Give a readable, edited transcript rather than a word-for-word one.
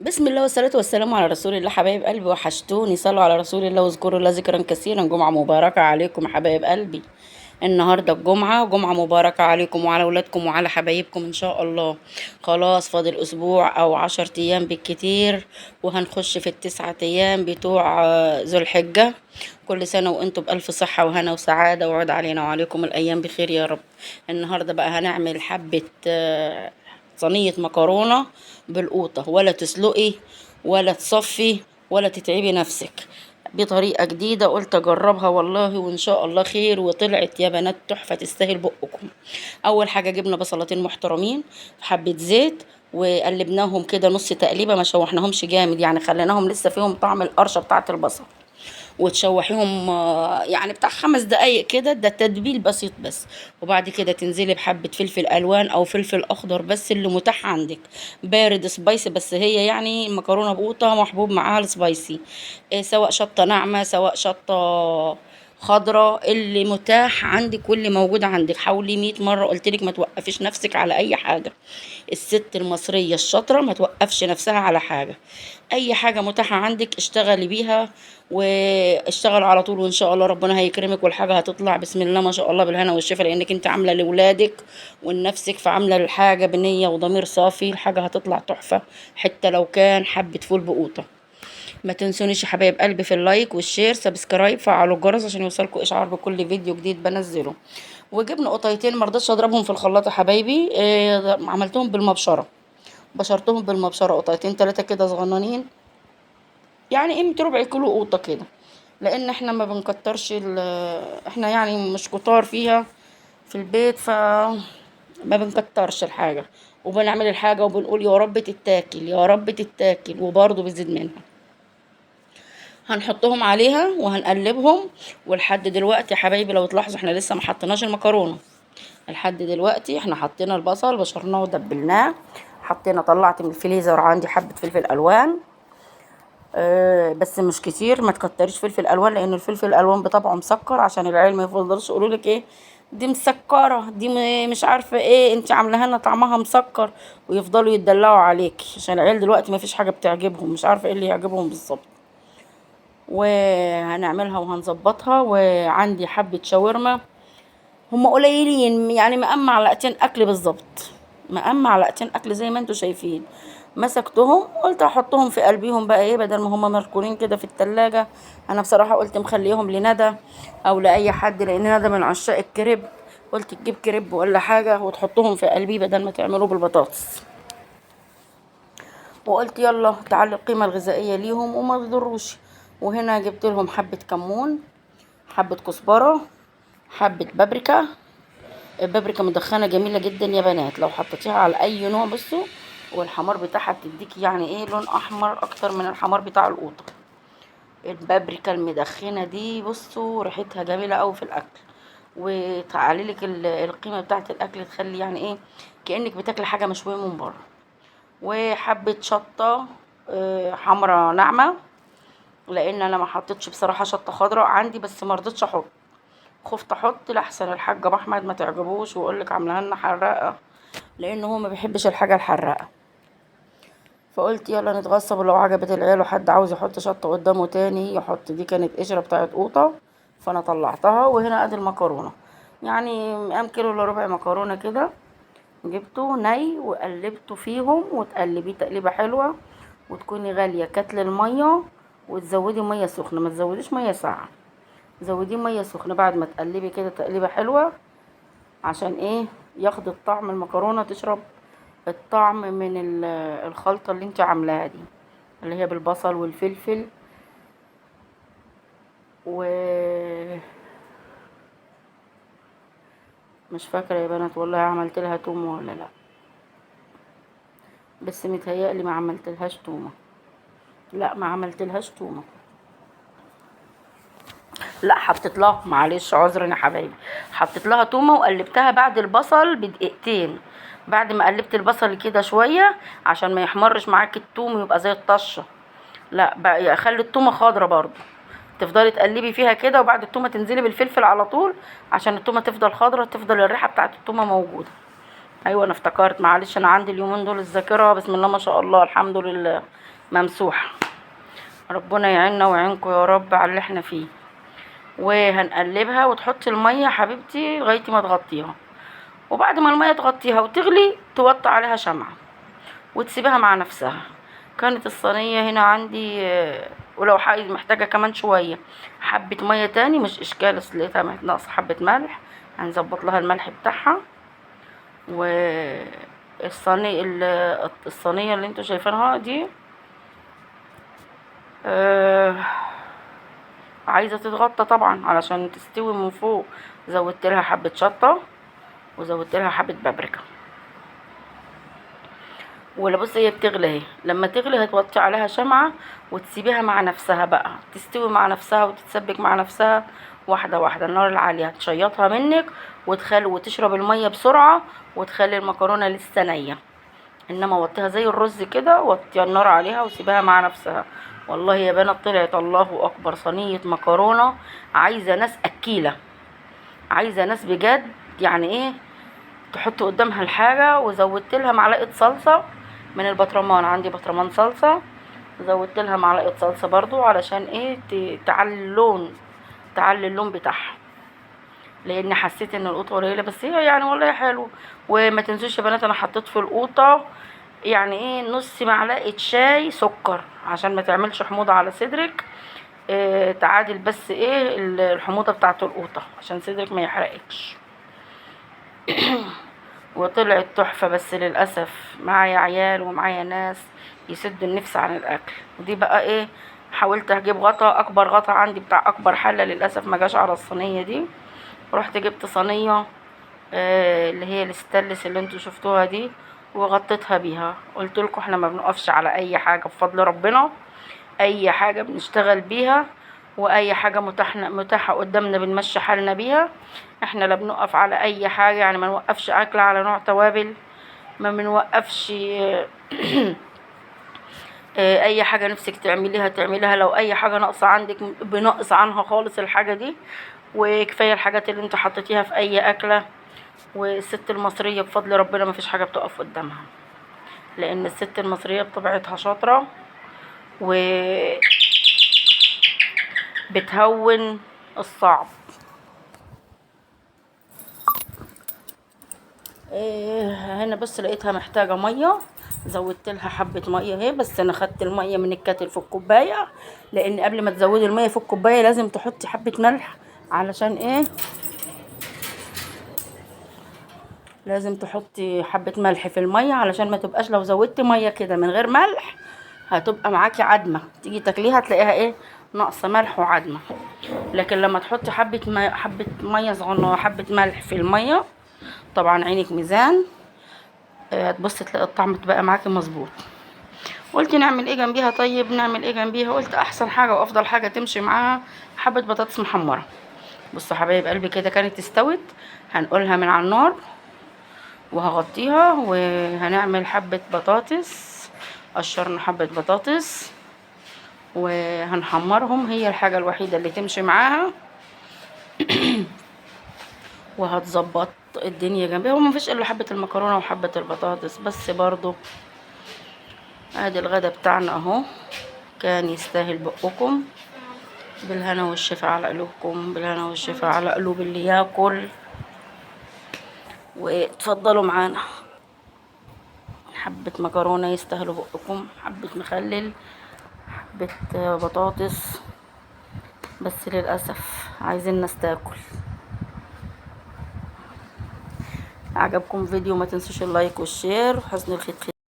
بسم الله والصلاة والسلام على رسول الله. حبايب قلبي وحشتوني، صلوا على رسول الله واذكروا الله ذكرا كثيرا. جمعة مباركة عليكم يا حبايب قلبي. النهاردة الجمعة، جمعة مباركة عليكم وعلى ولادكم وعلى حبايبكم إن شاء الله. خلاص فاضل أسبوع أو 10 أيام بالكتير وهنخش في ال9 أيام بتوع ذو الحجة. كل سنة وانتم بألف صحة وهنا وسعادة، وعد علينا وعليكم الأيام بخير يا رب. النهاردة بقى هنعمل حبة صينية مكرونة بالقوطة، ولا تسلقي ولا تصفي ولا تتعبي نفسك، بطريقة جديدة قلت أجربها والله وإن شاء الله خير. وطلعت يا بنات تحفة تستاهل بقكم. أول حاجة جبنا بصلتين محترمين في حبة زيت، وقلبناهم كده نص تقليبة، ما شوحناهمش جامد يعني، خليناهم لسه فيهم طعم القرشة بتاعة البصل. وتشوحيهم يعني بتاع 5 دقايق كده، ده تتبيل بسيط بس. وبعد كده تنزلي بحبة فلفل ألوان أو فلفل أخضر بس اللي متاح عندك، بارد سبايسي، بس هي يعني مكرونة بقوطة محبوب معاها السبايسي. سواء شطة ناعمة سواء شطة خضرة، اللي متاح عندك واللي موجود عندك. حاولي 100 مرة قلتلك ما توقفيش نفسك على أي حاجة. الست المصرية الشاطرة ما توقفش نفسها على حاجة. أي حاجة متاحة عندك اشتغلي بيها، واشتغل على طول، وإن شاء الله ربنا هيكرمك والحاجة هتطلع بسم الله ما شاء الله بالهنا والشفا، لأنك انت عاملة لولادك ولنفسك، فعاملة الحاجة بنية وضمير صافي، الحاجة هتطلع تحفة حتى لو كان حبة فول بقوطة. ما تنسونيش يا حبايب قلبي في اللايك والشير، سبسكرايب، فعلوا الجرس عشان يوصلكم اشعار بكل فيديو جديد بنزله. وجبنا قطيتين مرضتش اضربهم في الخلاط يا حبايبي، عملتهم بالمبشره، بشرتهم بالمبشره قطيتين 3 كده صغننين، يعني قيمه ربع كيلو قوطه كده، لان احنا ما بنكترش احنا يعني مش كتار فيها في البيت، ما بنكترش الحاجه، وبنعمل الحاجه وبنقول يا رب تتاكل يا رب تتاكل، وبرضه بيزيد منها. هنحطهم عليها وهنقلبهم. ولحد دلوقتي يا حبايبي لو تلاحظوا احنا لسه ما حطيناش المكرونه. لحد دلوقتي احنا حطينا البصل بشرناه ودبلناه، حطينا، طلعت من الفريزر عندي حبه فلفل الوان، بس مش كتير، ما تكتريش فلفل الوان، لان الفلفل الالوان بطبعه مسكر، عشان العيال ما يفضلش يقولوا لك ايه دي مسكره، دي مش عارفه ايه انت عاملاها لنا طعمها مسكر، ويفضلوا يتدلعوا عليك، عشان العيال دلوقتي ما فيش حاجه بتعجبهم، مش عارفه ايه اللي يعجبهم بالظبط. وهنعملها وهنظبطها. وعندي حبة شاورما، هم قليلين يعني، مقام معلقتين اكل بالظبط، مقام معلقتين اكل زي ما انتوا شايفين. مسكتهم قلت احطهم في قلبيهم بقى ايه، بدل ما هم مركونين كده في التلاجة. انا بصراحة قلت مخليهم لندى او لاي حد، لان ندى من عشاق الكريب، قلت تجيب كريب ولا حاجة وتحطهم في قلبي بدل ما تعملوه بالبطاطس. وقلت يلا تعلي القيمة الغذائية ليهم وما يضروش. وهنا جبت لهم حبة كمون، حبة كزبرة، حبة بابريكا. البابريكا مدخنة جميلة جدا يا بنات، لو حطيتيها على اي نوع بصوا، والحمار بتاعها بتديكي يعني ايه لون احمر اكتر من الحمار بتاع القوطة. البابريكا المدخنة دي بصوا ريحتها جميلة اوي في الاكل، وتعليلك القيمة بتاعت الاكل، تخلي يعني ايه كأنك بتاكلي حاجة مشوية من بره. وحبة شطة حمرا ناعمة، لان انا ما حطيتش بصراحة شطة خضراء عندي، بس ما رضيتش احط، خفت احط لحسن الحاج ابو احمد ما تعجبوش ويقولك عاملاها لنا حراقه، لان هو ما بيحبش الحاجه الحراقه. فقلت يلا نتغصب، ولو عجبت العيال وحد عاوز يحط شطه قدامه تاني يحط. دي كانت قشره بتاعت قوطه، فانا طلعتها. وهنا ادي المكرونه، يعني مقام كيلو الا ربع مكرونه كده، جبته ني وقلبته فيهم، وتقلبيه تقليبه حلوه، وتكوني غاليه كتل الميه، وتزودي ميه سخنه، ما تزوديش ميه ساقعه، زوديه ميه سخنه بعد ما تقلبي كده تقليبه حلوه، عشان ايه ياخد الطعم، المكرونه تشرب الطعم من الخلطه اللي انت عاملاها دي، اللي هي بالبصل والفلفل و مش فاكره يا بنات والله عملت لها تومه ولا لا، بس متهيألي ما عملت لهاش تومه، لا ما عملت لهاش تومه، لا حطيت لها، معلش عذرا يا حبايبي، حطيت لها تومه وقلبتها بعد البصل بدقيقتين، بعد ما قلبت البصل كده شويه عشان ما يحمرش معاك التوم ويبقى زي الطشه، لا بقى خلي التومه خضره برضو، تفضلي تقلبي فيها كده، وبعد التومه تنزلي بالفلفل على طول، عشان التومه تفضل خضره، تفضل الريحه بتاعت التومه موجوده. ايوه انا افتكرت، معلش انا عندي اليومين دول الذاكره بسم الله ما شاء الله الحمد لله، ممسوحة. ربنا يعيننا ويعينكم يا رب على اللي احنا فيه. وهنقلبها وتحطي المية حبيبتي لغاية ما تغطيها، وبعد ما المية تغطيها وتغلي توطي عليها شمعة وتسيبها مع نفسها. كانت الصينية هنا عندي ولو محتاجة كمان شوية حبة مية تاني مش اشكال، اصل لقيتها ناقصة حبة ملح، هنظبط لها الملح بتاعها. الصينية اللي انتوا شايفينها دي عايزة تتغطى طبعا علشان تستوي من فوق. زودت لها حبة شطة وزودت لها حبة بابريكا. ولا بص هي بتغلي اهي، لما تغلي هتوطي عليها شمعة وتسيبيها مع نفسها بقى تستوي مع نفسها وتتسبك مع نفسها واحدة واحدة. النار العالية هتشيطها منك وتشرب المية بسرعة وتخلي المكرونة لسه نية. انما وطيها زي الرز كده، وطي النار عليها وسيبها مع نفسها. والله يا بنات طلعت الله اكبر صينية مكرونة عايزة ناس اكيلة، عايزة ناس بجد. يعني ايه تحط قدامها الحاجة. وزودت لها معلقة صلصة من البطرمان، عندي بطرمان صلصة، زودت لها معلقة صلصة برضو علشان ايه تعلي اللون بتاعها، لان حسيت ان القوطة قليلة بس هي يعني والله حلو. وما تنسوش يا بنات انا حطيت في القوطة يعني ايه نص معلقة شاي سكر عشان ما تعملش حموضة على صدرك. تعادل بس ايه الحموضة بتاعت القوطة عشان صدرك ما يحرقكش. وطلعت تحفة، بس للأسف معايا عيال ومعايا ناس يسدوا النفس عن الأكل. ودي بقى ايه حاولت اجيب غطا، اكبر غطا عندي بتاع اكبر حلة، للأسف ما جاش على الصينية دي. رحت جبت صينية اللي هي الستانلس اللي انتوا شفتوها دي وغطيتها بيها. قلت لكم احنا ما بنقفش على اي حاجة بفضل ربنا، اي حاجة بنشتغل بيها واي حاجة متاحة قدامنا بنمشي حالنا بيها. احنا لا بنقف على اي حاجة، يعني ما نوقفش اكل على نوع توابل، ما بنوقفش اي حاجة نفسك تعمليها. لو اي حاجة ناقصة عندك بنقص عنها خالص الحاجة دي. وكفاية الحاجات اللي انت حطيتيها في اي اكلة. والست المصرية بفضل ربنا ما فيش حاجة بتقف قدامها، لان الست المصرية بطبيعتها شاطرة وبتهون الصعب. هنا بس لقيتها محتاجة مية، زودت لها حبة مية اهي. بس انا خدت المية من الكاتل في الكوباية، لان قبل ما تزودي المية في الكوباية لازم تحطي حبة ملح. علشان ايه؟ لازم تحطي حبة ملح في المية علشان ما تبقاش لو زودتي مية كده من غير ملح هتبقى معاكي عدمة، تيجي تاكليها تلاقيها ايه ناقصة ملح وعدمة. لكن لما تحطي حبة مية صغننة وحبة ملح في المية، طبعا عينك ميزان، هتبصي تلاقي الطعم بقى معاكي مظبوط. قلت نعمل ايه جنبيها؟ طيب نعمل ايه جنبيها؟ قلت احسن حاجة وافضل حاجة تمشي معاها حبة بطاطس محمرة. بصوا حبايب قلبي كده كانت استوت، هنقولها من على النار وهغطيها وهنعمل حبة بطاطس. قشرنا حبة بطاطس وهنحمرهم، هي الحاجة الوحيدة اللي تمشي معاها وهتظبط الدنيا جنبها. ومفيش الا حبة المكرونة وحبة البطاطس بس. برضو ادي الغدا بتاعنا اهو، كان يستاهل بقكم. بالهنا والشفا على قلوبكم، بالهنا والشفا على قلوب اللي ياكل. وتفضلوا معانا حبة مكرونة يستاهلوا بقكم، حبة مخلل، حبة بطاطس، بس للأسف عايزين ناس تاكل. عجبكم فيديو ما تنسوش اللايك والشير وحسن الخير.